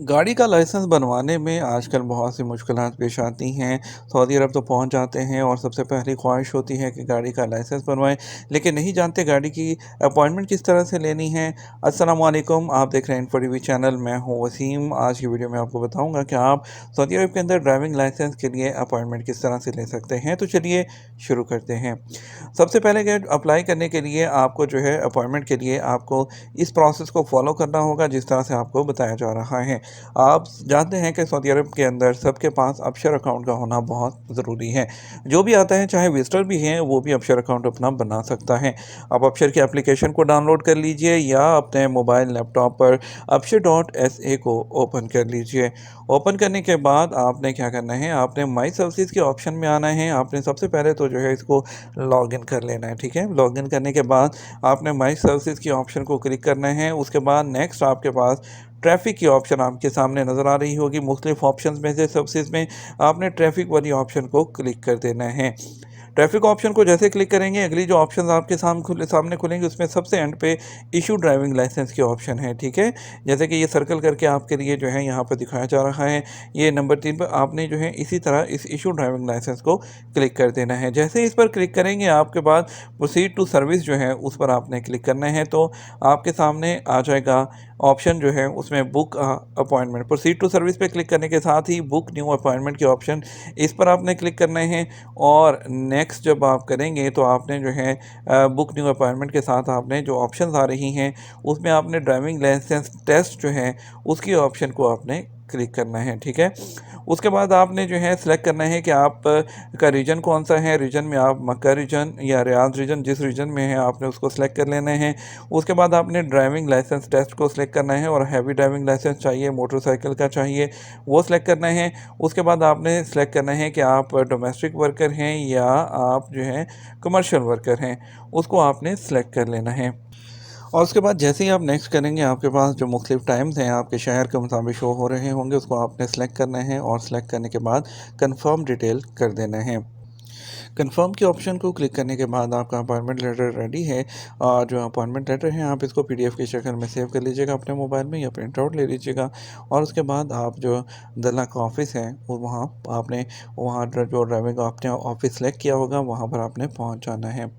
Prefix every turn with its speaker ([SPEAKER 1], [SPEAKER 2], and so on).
[SPEAKER 1] गाड़ी का लाइसेंस बनवाने में आजकल बहुत सी मुश्किलात पेश आती हैं। सऊदी अरब तो पहुंच जाते हैं और सबसे पहली ख्वाहिश होती है कि गाड़ी का लाइसेंस बनवाएं, लेकिन नहीं जानते गाड़ी की अपॉइंटमेंट किस तरह से लेनी है। अस्सलाम वालेकुम, आप देख रहे हैं इन्फो टीवी चैनल। मैं हूं वसीम। आज की वीडियो में आपको बताऊंगा कि आप सऊदी अरब के अंदर ड्राइविंग लाइसेंस के लिए अपॉइंटमेंट किस तरह से ले सकते हैं। तो चलिए शुरू करते हैं। सबसे पहले कि अप्लाई करने के लिए आपको जो है अपॉइंटमेंट के लिए आपको इस प्रोसेस को फॉलो करना होगा जिस तरह से आपको बताया जा रहा है। आप जानते हैं कि सऊदी अरब के अंदर सबके पास अपशर अकाउंट का होना बहुत ज़रूरी है। जो भी आता है चाहे विजिटर भी हैं वो भी अपशर अकाउंट अपना बना सकता है। आप अपशर की एप्लीकेशन को डाउनलोड कर लीजिए या अपने मोबाइल लैपटॉप पर अपशर.sa को ओपन कर लीजिए। ओपन करने के बाद आपने क्या करना है, आपने माई सर्विसेज के ऑप्शन में आना है। आपने सबसे पहले तो जो है इसको लॉगिन कर लेना है। ठीक है, लॉगिन करने के बाद आपने माई सर्विसेज के ऑप्शन को क्लिक करना है। उसके बाद नेक्स्ट आपके पास ट्रैफ़िक की ऑप्शन आपके सामने नज़र आ रही होगी। मुख्तलिफ़ ऑप्शंस में से सर्विसेज में आपने ट्रैफ़िक वाली ऑप्शन को क्लिक कर देना है। ट्रैफ़िक ऑप्शन को जैसे क्लिक करेंगे, अगली जो ऑप्शंस आपके सामने खुलेंगे उसमें सबसे एंड पे इशू ड्राइविंग लाइसेंस की ऑप्शन है। ठीक है, जैसे कि ये सर्कल करके आपके लिए जो है यहाँ पर दिखाया जा रहा है। ये नंबर 3 पर आपने जो है इसी तरह इस इशू ड्राइविंग लाइसेंस को क्लिक कर देना है। जैसे ही इस पर क्लिक करेंगे आपके बाद प्रोसीड टू सर्विस जो है उस पर आपने क्लिक करना है। तो आपके सामने आ जाएगा ऑप्शन जो है उसमें book appointment. Proceed to service पे क्लिक करने के साथ ही बुक न्यू अपॉइंटमेंट के ऑप्शन, इस पर आपने क्लिक करना है। और नेक्स्ट जब आप करेंगे तो आपने जो है बुक न्यू अपॉइंटमेंट के साथ आपने जो ऑप्शंस आ रही हैं उसमें आपने ड्राइविंग लाइसेंस टेस्ट जो है उसकी ऑप्शन को आपने क्लिक करना है। ठीक है, उसके बाद आपने जो है सिलेक्ट करना है कि आप का रीजन कौन सा है। रीजन में आप मक्का रीजन या रियाद रीजन, जिस रीजन में है आपने उसको सिलेक्ट कर लेना है। उसके बाद आपने ड्राइविंग लाइसेंस टेस्ट को सिलेक्ट करना है और हैवी ड्राइविंग लाइसेंस चाहिए, मोटरसाइकिल का चाहिए, वो सिलेक्ट करना है। उसके बाद आपने सिलेक्ट करना है कि आप डोमेस्टिक वर्कर हैं या आप जो है कमर्शियल वर्कर हैं, उसको आपने सिलेक्ट कर लेना है। और उसके बाद जैसे ही आप नेक्स्ट करेंगे आपके पास जो मुख्तलिफ टाइम्स हैं आपके शहर के मुताबिक शो हो रहे होंगे, उसको आपने सेलेक्ट करना है और सेलेक्ट करने के बाद कंफर्म डिटेल कर देना है। कंफर्म के ऑप्शन को क्लिक करने के बाद आपका अपॉइंटमेंट लेटर रेडी है। और जो अपॉइंटमेंट लेटर है आप इसको पीडीएफ की शक्ल में सेव कर लीजिएगा अपने मोबाइल में या प्रिंट आउट ले लीजिएगा। और उसके बाद आप जो दल्ला का ऑफ़िस है वो वहाँ आपने वहाँ जो ड्राइविंग आपने ऑफ़िस सेलेक्ट किया होगा वहाँ पर आपने पहुँच जाना है।